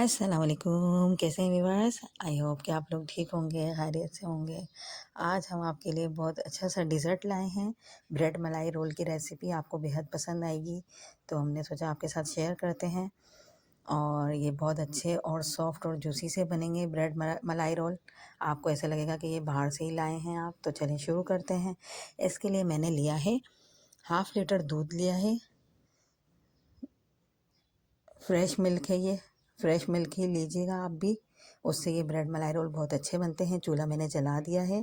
अस्सलाम वालेकुम। कैसे हैं व्यूअर्स? आई होप कि आप लोग ठीक होंगे, खैरियत से होंगे। आज हम आपके लिए बहुत अच्छा सा डिज़र्ट लाए हैं। ब्रेड मलाई रोल की रेसिपी आपको बेहद पसंद आएगी, तो हमने सोचा आपके साथ शेयर करते हैं। और ये बहुत अच्छे और सॉफ्ट और जूसी से बनेंगे ब्रेड मलाई रोल। आपको ऐसा लगेगा कि ये बाहर से ही लाए हैं आप। तो चलिए शुरू करते हैं। इसके लिए मैंने लिया है हाफ़ लीटर दूध लिया है। फ्रेश मिल्क है ये, फ्रेश मिल्क ही लीजिएगा आप भी, उससे ये ब्रेड मलाई रोल बहुत अच्छे बनते हैं। चूल्हा मैंने जला दिया है।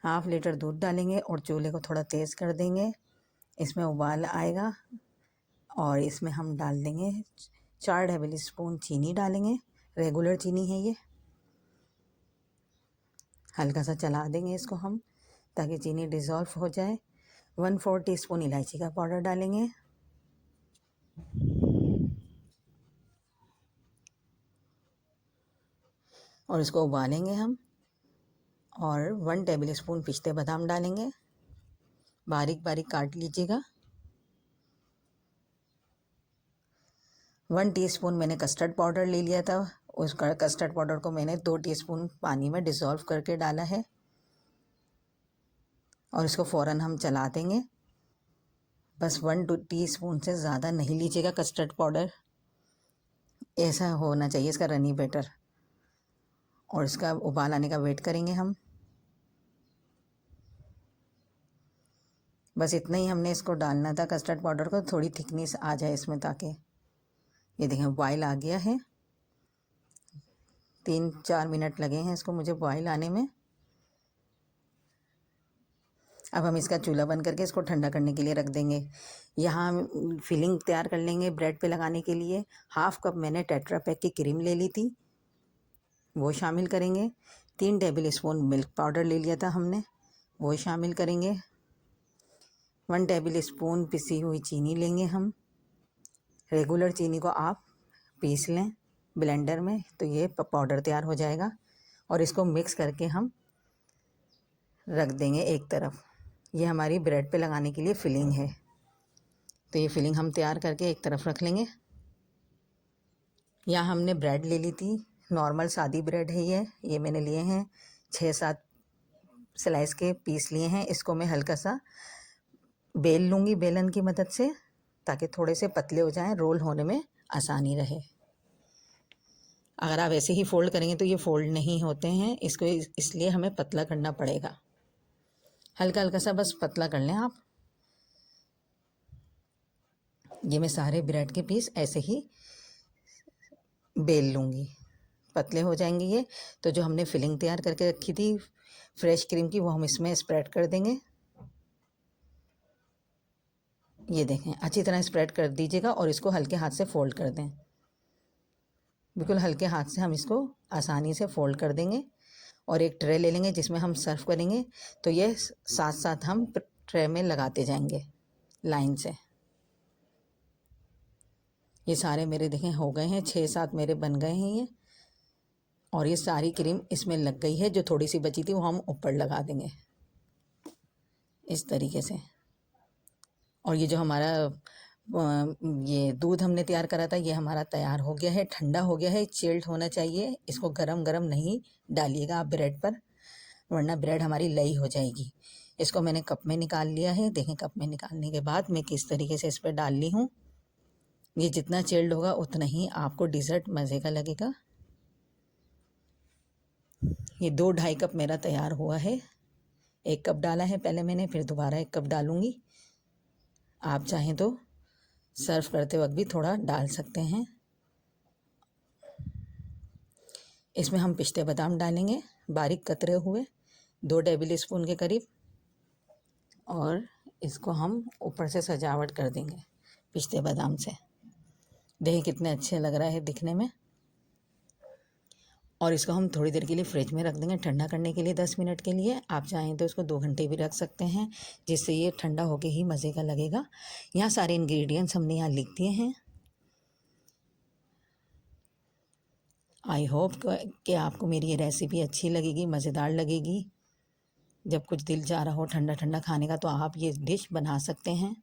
हाफ़ लीटर दूध डालेंगे और चूल्हे को थोड़ा तेज़ कर देंगे। इसमें उबाल आएगा और इसमें हम डाल देंगे 4 टेबल स्पून चीनी डालेंगे। रेगुलर चीनी है ये। हल्का सा चला देंगे इसको हम, ताकि चीनी डिज़ोल्व हो जाए। 1/4 टीस्पून इलायची का पाउडर डालेंगे। और इसको उबालेंगे हम। और 1 टेबल स्पून पिस्ते बादाम डालेंगे, बारीक बारीक काट लीजिएगा। 1 टीस्पून मैंने कस्टर्ड पाउडर ले लिया था। उस कस्टर्ड पाउडर को मैंने 2 टीस्पून पानी में डिज़ोल्व करके डाला है। और इसको फ़ौरन हम चला देंगे। बस 1 टीस्पून से ज़्यादा नहीं लीजिएगा कस्टर्ड पाउडर, ऐसा होना चाहिए इसका रनी बैटर। और इसका उबाल आने का वेट करेंगे हम। बस इतना ही हमने इसको डालना था कस्टर्ड पाउडर को, थोड़ी थिकनेस आ जाए इसमें, ताकि ये देखें बॉयल आ गया है। 3-4 मिनट लगे हैं इसको मुझे बॉयल आने में। अब हम इसका चूल्हा बंद करके इसको ठंडा करने के लिए रख देंगे। यहाँ हम फिलिंग तैयार कर लेंगे ब्रेड पे लगाने के लिए। हाफ़ कप मैंने टेट्रा पैक की क्रीम ले ली थी, वो शामिल करेंगे। 3 टेबल स्पून मिल्क पाउडर ले लिया था हमने, वो शामिल करेंगे। 1 टेबल स्पून पिसी हुई चीनी लेंगे हम। रेगुलर चीनी को आप पीस लें ब्लेंडर में, तो ये पाउडर तैयार हो जाएगा। और इसको मिक्स करके हम रख देंगे एक तरफ। ये हमारी ब्रेड पे लगाने के लिए फिलिंग है, तो ये फिलिंग हम तैयार करके एक तरफ रख लेंगे। यहाँ हमने ब्रेड ले ली थी, नॉर्मल सादी ब्रेड है ये मैंने लिए हैं 6-7 स्लाइस के पीस लिए हैं। इसको मैं हल्का सा बेल लूँगी बेलन की मदद से, ताकि थोड़े से पतले हो जाएं, रोल होने में आसानी रहे। अगर आप ऐसे ही फ़ोल्ड करेंगे तो ये फ़ोल्ड नहीं होते हैं, इसको इसलिए हमें पतला करना पड़ेगा। हल्का हल्का सा बस पतला कर लें आप। ये मैं सारे ब्रेड के पीस ऐसे ही बेल लूँगी, पतले हो जाएंगे ये। तो जो हमने फिलिंग तैयार करके रखी थी फ्रेश क्रीम की, वो हम इसमें स्प्रेड कर देंगे। ये देखें, अच्छी तरह स्प्रेड कर दीजिएगा और इसको हल्के हाथ से फ़ोल्ड कर दें। बिल्कुल हल्के हाथ से हम इसको आसानी से फ़ोल्ड कर देंगे। और एक ट्रे ले लेंगे जिसमें हम सर्व करेंगे, तो ये साथ साथ हम ट्रे में लगाते जाएंगे लाइन से। ये सारे मेरे देखें हो गए हैं, 6-7 मेरे बन गए हैं ये। और ये सारी क्रीम इसमें लग गई है, जो थोड़ी सी बची थी वो हम ऊपर लगा देंगे इस तरीके से। और ये जो हमारा ये दूध हमने तैयार करा था, ये हमारा तैयार हो गया है, ठंडा हो गया है, चिल्ड होना चाहिए। इसको गरम गरम नहीं डालिएगा आप ब्रेड पर, वरना ब्रेड हमारी लई हो जाएगी। इसको मैंने कप में निकाल लिया है। देखें कप में निकालने के बाद मैं किस तरीके से इस पर डाल ली हूँ। ये जितना चिल्ड होगा उतना ही आपको डिज़र्ट मज़े का लगेगा। ये 2-2.5 कप मेरा तैयार हुआ है। 1 कप डाला है पहले मैंने, फिर दोबारा 1 कप डालूँगी। आप चाहें तो सर्व करते वक्त भी थोड़ा डाल सकते हैं। इसमें हम पिस्ते बादाम डालेंगे बारीक कतरे हुए, 2 टेबल स्पून के करीब। और इसको हम ऊपर से सजावट कर देंगे पिस्ते बादाम से। देखिए कितने अच्छे लग रहा है दिखने में। और इसको हम थोड़ी देर के लिए फ्रिज में रख देंगे ठंडा करने के लिए, 10 मिनट के लिए। आप चाहें तो इसको 2 घंटे भी रख सकते हैं, जिससे ये ठंडा होके ही मज़े का लगेगा। यहाँ सारे इंग्रेडिएंट्स हमने यहाँ लिख दिए हैं। आई होप कि आपको मेरी ये रेसिपी अच्छी लगेगी, मज़ेदार लगेगी। जब कुछ दिल चाह रहा हो ठंडा ठंडा खाने का, तो आप ये डिश बना सकते हैं।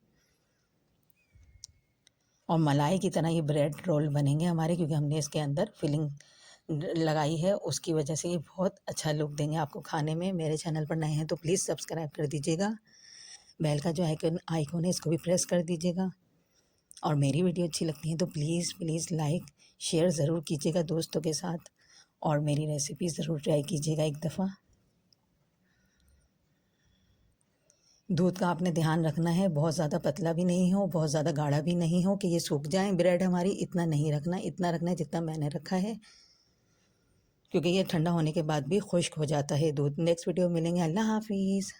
और मलाई की तरह ये ब्रेड रोल बनेंगे हमारे, क्योंकि हमने इसके अंदर फिलिंग लगाई है, उसकी वजह से ये बहुत अच्छा लुक देंगे आपको खाने में। मेरे चैनल पर नए हैं तो प्लीज़ सब्सक्राइब कर दीजिएगा। बेल का जो आइकन है इसको भी प्रेस कर दीजिएगा। और मेरी वीडियो अच्छी लगती है तो प्लीज़ प्लीज़ लाइक शेयर ज़रूर कीजिएगा दोस्तों के साथ, और मेरी रेसिपी ज़रूर ट्राई कीजिएगा एक दफ़ा। दूध का आपने ध्यान रखना है, बहुत ज़्यादा पतला भी नहीं हो, बहुत ज़्यादा गाढ़ा भी नहीं हो कि ये सूख जाए ब्रेड हमारी, इतना नहीं रखना, इतना रखना है जितना मैंने रखा है, क्योंकि ये ठंडा होने के बाद भी खुश्क हो जाता है दूध। नेक्स्ट वीडियो में मिलेंगे। अल्लाह हाफिज़।